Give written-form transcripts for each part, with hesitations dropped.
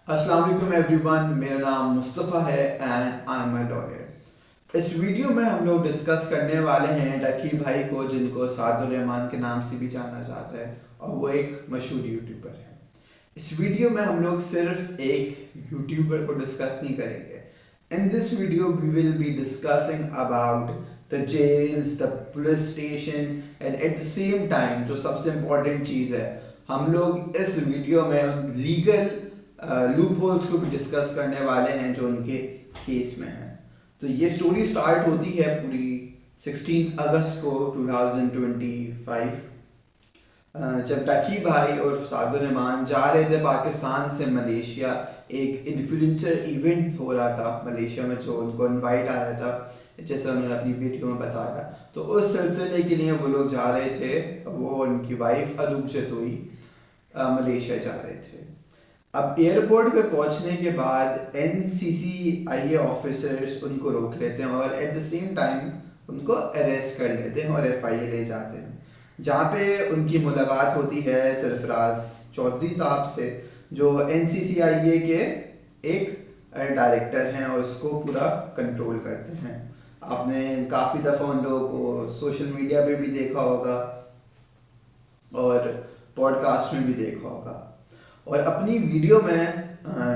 अस्सलाम वालेकुम एवरीवन, मेरा नाम मुस्तफ़ा है and I am a lawyer. इस वीडियो में हम लोग डिस्कस करने वाले हैं डकी भाई को, जिनको सादुर रहमान के नाम से भी जाना जाता है और वो एक मशहूर यूट्यूबर है। इस वीडियो में हम लोग सिर्फ एक यूट्यूबर को डिस्कस नहीं करेंगे। In this video we will be discussing about the jails, the police station and at the same time जो सबसे इम्पोर्टेंट चीज़ है, हम लोग इस वीडियो में लीगल लूप होल्स को भी डिस्कस करने वाले हैं जो उनके केस में है। तो ये स्टोरी स्टार्ट होती है पूरी 16 अगस्त को 2025, जब डकी भाई और सादुर रहमान जा रहे थे पाकिस्तान से मलेशिया। एक इन्फ्लुएंसर इवेंट हो रहा था मलेशिया में जो उनको इनवाइट आया था, जैसे उन्होंने अपनी वीडियो में बताया। तो उस सिलसिले के लिए वो लोग जा रहे थे, वो और उनकी वाइफ अरूप जतोई मलेशिया जा रहे थे। अब एयरपोर्ट पे पहुंचने के बाद एनसीसीआईए ऑफिसर्स उनको रोक लेते हैं और एट द सेम टाइम उनको अरेस्ट कर लेते हैं और एफआईए ले जाते हैं, जहाँ पे उनकी मुलाकात होती है सरफराज चौधरी साहब से, जो एनसीसीआईए के एक डायरेक्टर हैं और उसको पूरा कंट्रोल करते हैं। आपने काफ़ी दफ़ा उन लोगों को सोशल मीडिया पे भी देखा होगा और पॉडकास्ट में भी देखा होगा। और अपनी वीडियो में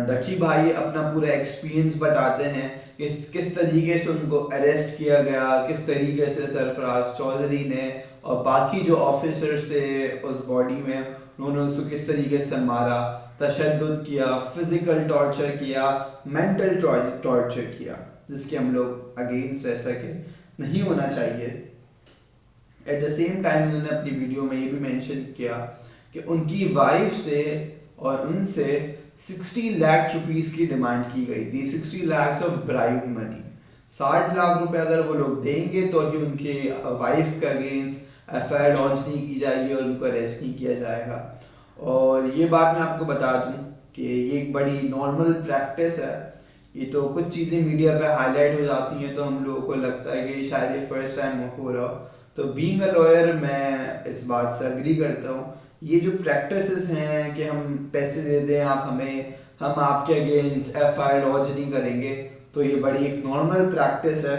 डकी भाई अपना पूरा एक्सपीरियंस बताते हैं कि किस तरीके से उनको अरेस्ट किया गया, किस तरीके से सरफराज चौधरी ने और बाकी जो ऑफिसर से उस बॉडी में उन्होंने उसको किस तरीके से मारा, तशद्दुद किया, फिजिकल टॉर्चर किया, मेंटल टॉर्चर किया, जिसके हम लोग अगेंस्ट ऐसा कि नहीं होना चाहिए। एट द सेम टाइम उन्होंने अपनी वीडियो में ये भी मेंशन किया कि उनकी वाइफ से और उनसे 60 लाख रुपीस की डिमांड की गई थी, 60 lakh of bribe money. 60 lakh रुपए अगर वो लोग देंगे तो ही उनके वाइफ के अगेंस्ट एफआईआर लॉन्च नहीं की जाएगी और उनको अरेस्ट नहीं किया जाएगा। और ये बात मैं आपको बता दूं कि ये एक बड़ी नॉर्मल प्रैक्टिस है। ये तो कुछ चीज़ें मीडिया पे हाईलाइट हो जाती हैं तो हम लोगों को लगता है कि शायद ये फर्स्ट टाइम हो रहा हो। तो बीइंग अ लॉयर मैं इस बात से अग्री करता हूँ। ये जो प्रैक्टिसेस हैं कि हम पैसे दे दें आप हमें, हम आपके अगेंस्ट एफआईआर लॉन्च नहीं करेंगे, तो ये बड़ी एक नॉर्मल प्रैक्टिस है,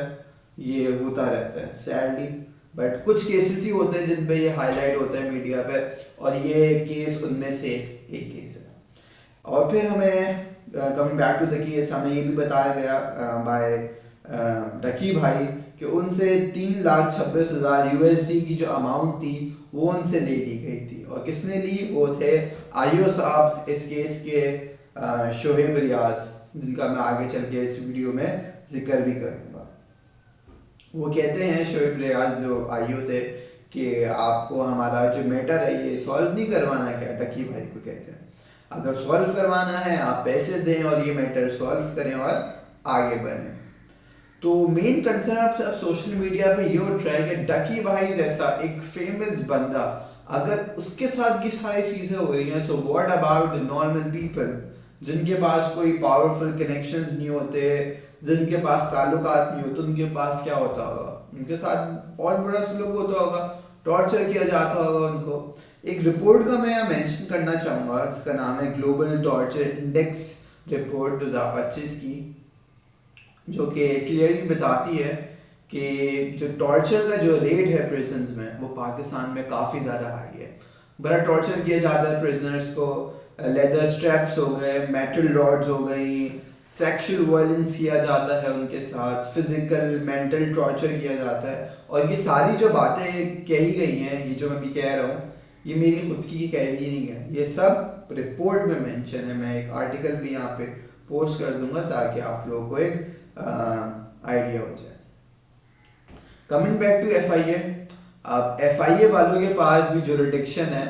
ये होता रहता है सैडली। बट कुछ केसेस ही होते हैं जिन पे ये हाईलाइट होता है मीडिया पे, और ये केस उनमें से एक केस है। और फिर हमें coming back to the case, हमें ये भी बताया गया बाय डकी भाई कि उनसे 3,26,000 यूएसडी की जो अमाउंट थी वो उनसे ले ली गई थी। और किसने ली? वो थे आईओ साहब, इस केस के शोहेब रियाज, जिनका मैं आगे चल के इस वीडियो में जिक्र भी करूँगा। वो कहते हैं शोएब रियाज जो आईओ थे कि आपको हमारा जो मैटर है ये सॉल्व नहीं करवाना क्या? डकी भाई को कहते हैं अगर सॉल्व करवाना है आप पैसे दें और ये मैटर सॉल्व करें और आगे बढ़ें। तो मेन कंसर्न अब सोशल मीडिया पे ये उठ रहा है कि डकी भाई जैसा एक फेमस बंदा, अगर उसके साथ ये सारी चीजें हो रही हैं, so what about the normal people जिनके पास कोई पावरफुल कनेक्शंस नहीं होते, जिनके पास ताल्लुकात नहीं होते, उनके पास क्या होता होगा? उनके साथ और बुरा सलूक होता होगा, टॉर्चर किया जाता होगा उनको। एक रिपोर्ट का मैं मेंशन करना चाहूँगा जिसका नाम है ग्लोबल टॉर्चर इंडेक्स रिपोर्ट 2025 की, जो कि क्लियरली बताती है कि जो टॉर्चर का जो रेट है प्रिजन्स में वो पाकिस्तान में काफ़ी ज़्यादा हाई है। बड़ा टॉर्चर किया जाता है प्रिजनर्स को, लेदर स्ट्रैप्स हो गए, मेटल रॉड्स हो गई, सेक्सुअल वायलेंस किया जाता है उनके साथ, फिजिकल मेंटल टॉर्चर किया जाता है। और ये सारी जो बातें कही गई हैं, ये जो मैं भी कह रहा हूँ, ये मेरी खुद की कहनी नहीं है, ये सब रिपोर्ट में मेंशन है। मैं एक आर्टिकल भी यहाँ पे पोस्ट कर दूंगा ताकि आप लोगों को एक आइडिया हो जाए। कमिंग बैक टू एफआईए, अब एफआईए वालों के पास भी जुरिडिक्शन है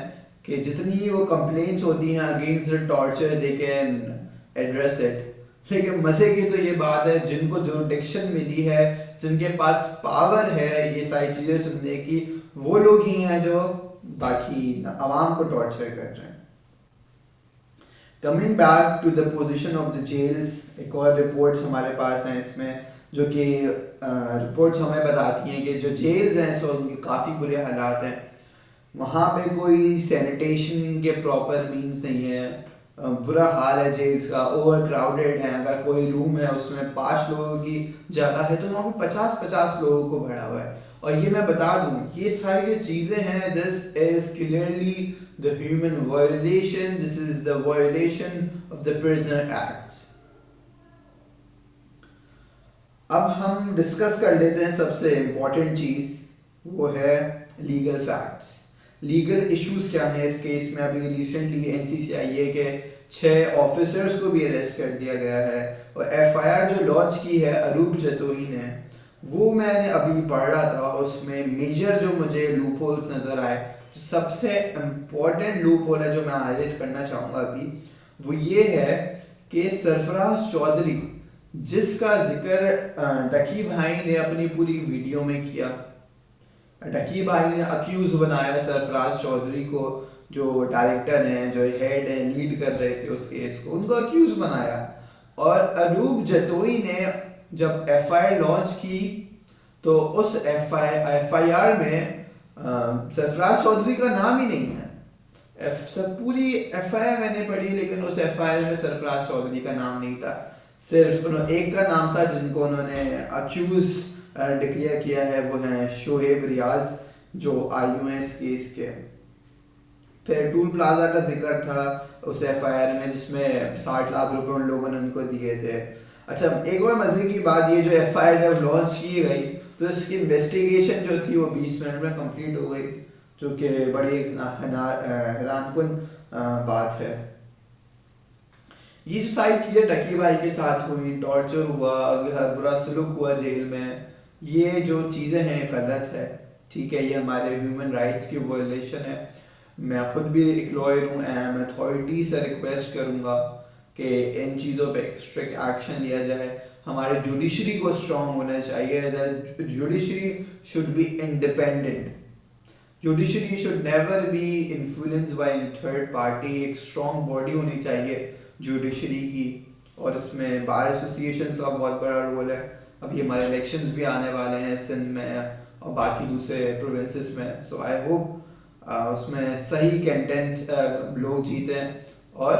कि जितनी वो कंप्लेंट्स होती हैं against torture they can address it. लेकिन मजे की तो ये बात है, जिनको जुरिडिक्शन मिली है, जिनके पास पावर है ये सारी चीज़ें सुनने की, वो लोग ही हैं जो बाकी आवाम को टॉर्चर कर रहे हैं। Coming back to the position of the jails, एक और रिपोर्ट्स हमारे पास हैं इसमें, जो कि रिपोर्ट्स हमें बताती हैं कि जो जेल्स हैं सो उनके काफ़ी बुरे हालात हैं। वहाँ पे कोई सैनिटेशन के प्रॉपर मींस नहीं है, बुरा हाल है जेल्स का, ओवर क्राउडेड है, अगर कोई रूम है उसमें 5 लोगों की जगह है तो वहाँ पे 50-50 लोगों को भरा हुआ है। और ये मैं बता दूं, ये सारी जो चीज़ें हैं, this is clearly the human violation, this is the violation of the prisoner acts. अब हम डिस्कस कर लेते हैं सबसे इम्पोर्टेंट चीज़, वो है लीगल फैक्ट्स। लीगल इश्यूज क्या हैं इस केस में। अभी रिसेंटली एनसीसीआईए के 6 ऑफिसर्स को भी अरेस्ट कर दिया गया है, और एफआईआर जो लॉन्च की है अरूप जतोई ने, वो मैंने अभी पढ़ रहा था, उसमें मेजर जो मुझे लूप होल्स नज़र आए, सबसे इम्पोर्टेंट लूप होल है जो मैं हाईलाइट करना चाहूँगा अभी, वो ये है कि सरफराज चौधरी, जिसका जिक्र डकी भाई ने अपनी पूरी वीडियो में किया, डकी भाई ने अक्यूज बनाया सरफराज चौधरी को, जो डायरेक्टर हैं, जो हेड है, लीड कर रहे थे उस केस को, उनको अक्यूज बनाया। और अरूप जतोई ने जब एफआईआर लॉन्च की तो उस एफआईआर में सरफराज चौधरी का नाम ही नहीं है। सब पूरी एफआईआर मैंने पढ़ी, लेकिन उस एफआईआर में सरफराज चौधरी का नाम नहीं था। सिर्फ एक का नाम था जिनको उन्होंने अक्यूज डिक्लेयर किया है, वो हैं शोएब रियाज, जो आईयूएस केस के। फिर टूल प्लाजा का जिक्र था उस एफआईआर में, जिसमें 60 लाख रुपए उन लोगों ने उनको दिए थे। अच्छा, एक और मजे की बात, ये जो एफआईआर जब लॉन्च की गई तो इसकी इन्वेस्टिगेशन जो थी वो 20 मिनट में कंप्लीट हो गई, जो कि बड़ी हैरानकुन बात है। ये जो सारी चीज़ें टकी भाई के साथ हुई, टॉर्चर हुआ, बुरा सलूक हुआ जेल में, ये जो चीज़ें हैं गलत है, ठीक है, ये हमारे ह्यूमन राइट्स की वायलेशन है। मैं खुद भी एक लॉयर हूँ एंड मैं अथॉरिटी से रिक्वेस्ट करूँगा कि इन चीज़ों पे स्ट्रिक्ट एक्शन लिया जाए। हमारे जुडिशरी को स्ट्रॉन्ग होना चाहिए, the judiciary should be independent, judiciary should never be influenced by third party. एक स्ट्रॉन्ग बॉडी होनी चाहिए जुडिशरी की, और इसमें बार एसोसिएशन का बहुत बड़ा रोल है। अभी हमारे इलेक्शंस भी आने वाले हैं सिंध में और बाकी दूसरे प्रोविंसेस में, सो आई होप उसमें सही कैंटेंट्स लोग जीतें और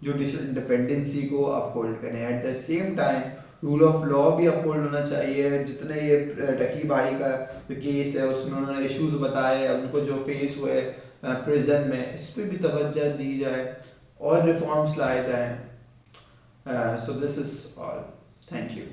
जुडिशल इंडिपेंडेंसी को अपहोल्ड करें। Eight the same time rule of law भी अपहोल्ड होना चाहिए। जितने ये टकी भाई का जो केस है उसमें उन्होंने इश्यूज बताए, उनको जो फेस हुए प्रिजन में, इस पर भी तवज्जो दी जाए और रिफॉर्म्स लाए जाएं। So this is all, thank you.